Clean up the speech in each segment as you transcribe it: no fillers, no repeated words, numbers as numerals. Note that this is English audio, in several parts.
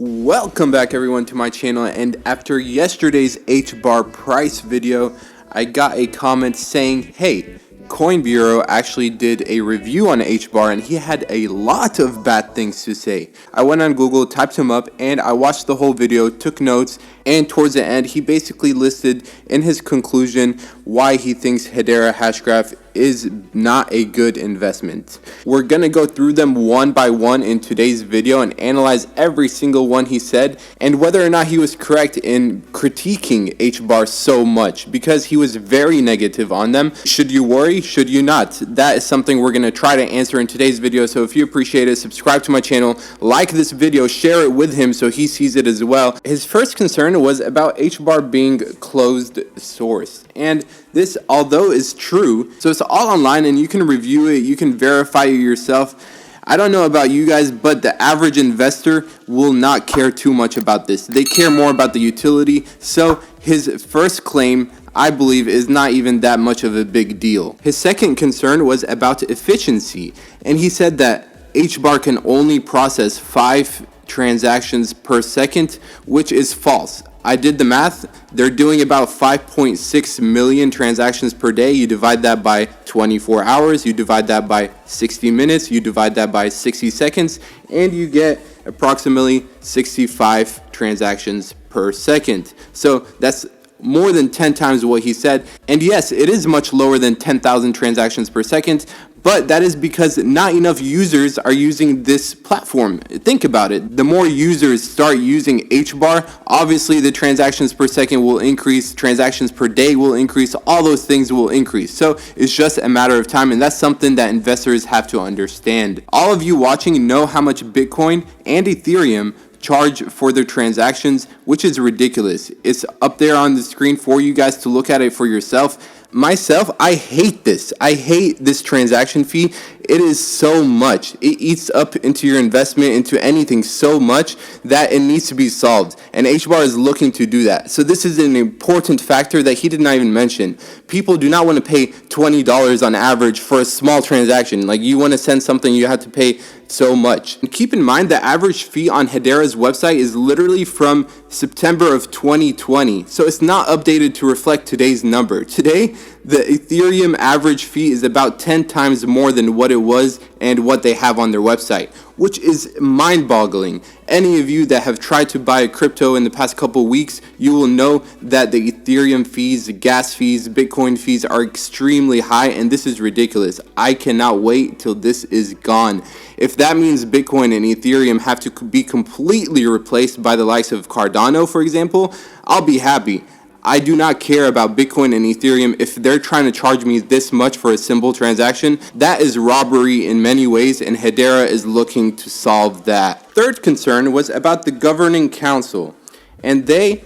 Welcome back everyone to my channel, and after yesterday's HBAR price video, I got a comment saying, hey, Coin Bureau actually did a review on HBAR and he had a lot of bad things to say. I went on Google, typed him up, and I watched the whole video, took notes, and towards the end he basically listed in his conclusion why he thinks Hedera Hashgraph is not a good investment. We're gonna go through them one by one in today's video and analyze every single one he said and whether or not he was correct in critiquing HBAR so much, because he was very negative on them. Should you worry? Should you not? That is something we're gonna try to answer in today's video. So if you appreciate it, subscribe to my channel, like this video, share it with him so he sees it as well. His first concern was about HBAR being closed source, and this, although is true, so it's all online and you can review it, you can verify it yourself. I don't know about you guys, but the average investor will not care too much about this. They care more about the utility. So his first claim, I believe, is not even that much of a big deal. His second concern was about efficiency, and he said that HBAR can only process 5 transactions per second, which is false. I did the math. They're doing about 5.6 million transactions per day. You divide that by 24 hours, you divide that by 60 minutes, you divide that by 60 seconds, and you get approximately 65 transactions per second. So that's more than 10 times what he said. And yes, it is much lower than 10,000 transactions per second, but that is because not enough users are using this platform. Think about it. The more users start using HBAR, obviously the transactions per second will increase, transactions per day will increase, all those things will increase. So it's just a matter of time, and that's something that investors have to understand. All of you watching know how much Bitcoin and Ethereum charge for their transactions, which is ridiculous. It's up there on the screen for you guys to look at it for yourself. Myself, I hate this. I hate this transaction fee. It is so much. It eats up into your investment, into anything so much that it needs to be solved. And HBAR is looking to do that. So this is an important factor that he did not even mention. People do not want to pay $20 on average for a small transaction. Like, you want to send something, you have to pay so much. And keep in mind, the average fee on Hedera's website is literally from September of 2020. So it's not updated to reflect today's number. Today, the Ethereum average fee is about 10 times more than what it was and what they have on their website, which is mind-boggling. Any of you that have tried to buy a crypto in the past couple weeks, you will know that the Ethereum fees, gas fees, Bitcoin fees are extremely high, and this is ridiculous. I cannot wait till this is gone. If that means Bitcoin and Ethereum have to be completely replaced by the likes of Cardano, for example, I'll be happy. I do not care about Bitcoin and Ethereum. If they're trying to charge me this much for a simple transaction, that is robbery in many ways, and Hedera is looking to solve that. Third concern was about the governing council, and they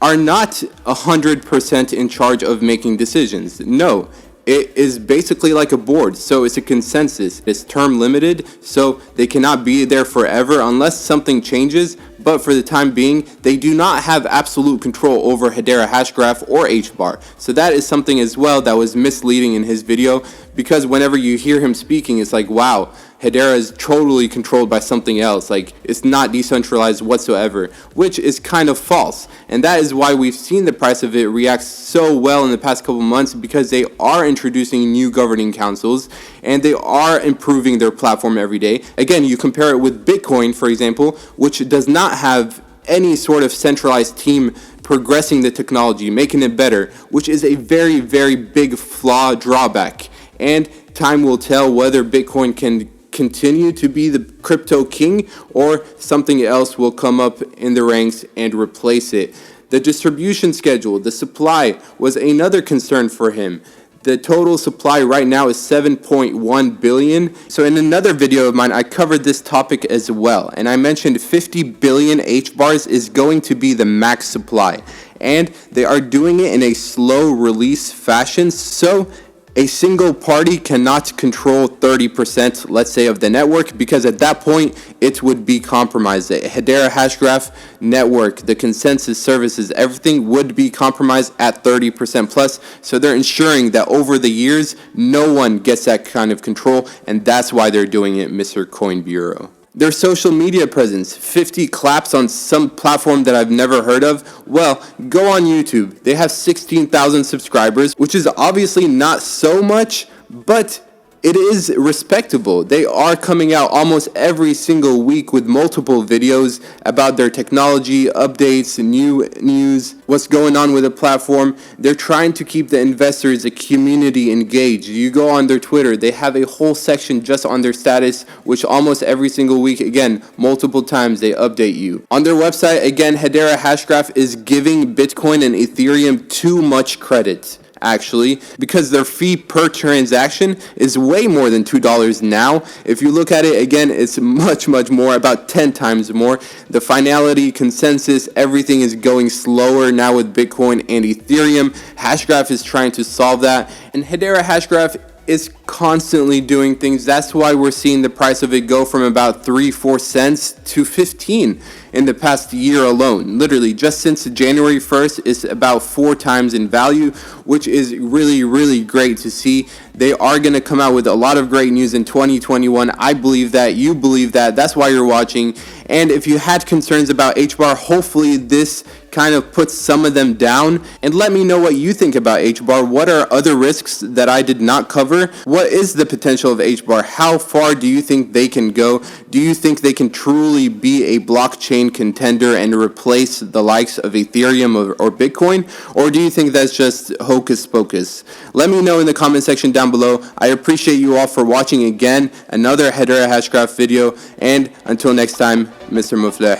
are not 100% in charge of making decisions. No. It is basically like a board, so it's a consensus. It's term limited, so they cannot be there forever unless something changes. But for the time being, they do not have absolute control over Hedera Hashgraph or HBAR. So that is something as well that was misleading in his video, because whenever you hear him speaking, it's like, wow, Hedera is totally controlled by something else. Like, it's not decentralized whatsoever, which is kind of false. And that is why we've seen the price of it react so well in the past couple months, because they are introducing new governing councils and they are improving their platform every day. Again, you compare it with Bitcoin, for example, which does not have any sort of centralized team progressing the technology, making it better, which is a very, very big flaw, drawback. And time will tell whether Bitcoin can continue to be the crypto king or something else will come up in the ranks and replace it. The distribution schedule, the supply, was another concern for him. The total supply right now is 7.1 billion. So in another video of mine, I covered this topic as well, and I mentioned 50 billion HBARs is going to be the max supply, and they are doing it in a slow release fashion. So a single party cannot control 30%, let's say, of the network, because at that point it would be compromised. The Hedera Hashgraph network, the consensus services, everything would be compromised at 30% plus. So they're ensuring that over the years no one gets that kind of control, and that's why they're doing it, Mr. Coin Bureau. Their social media presence, 50 claps on some platform that I've never heard of. Well, go on YouTube. They have 16,000 subscribers, which is obviously not so much, but it is respectable. They are coming out almost every single week with multiple videos about their technology, updates, new news, what's going on with the platform. They're trying to keep the investors, the community engaged. You go on their Twitter, they have a whole section just on their status, which almost every single week, again, multiple times they update you. On their website, again, Hedera Hashgraph is giving Bitcoin and Ethereum too much credit, actually, because their fee per transaction is way more than $2 now. If you look at it again, it's much more, about 10 times more. The finality, consensus, everything is going slower now with Bitcoin and Ethereum. Hashgraph is trying to solve that, and Hedera Hashgraph is constantly doing things. That's why we're seeing the price of it go from about 3-4 cents to 15 in the past year alone. Literally, just since January 1st, it's about 4 times in value, which is really great to see. They are going to come out with a lot of great news in 2021. I believe that. You believe that. That's why you're watching. And if you had concerns about HBAR, hopefully this kind of puts some of them down. And let me know what you think about HBAR. What are other risks that I did not cover? What is the potential of HBAR? How far do you think they can go? Do you think they can truly be a blockchain contender and replace the likes of Ethereum or Bitcoin? Or do you think that's just hocus pocus? Let me know in the comment section down below. I appreciate you all for watching again another Hedera Hashgraph video, and until next time, Mr. Mufleh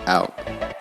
out.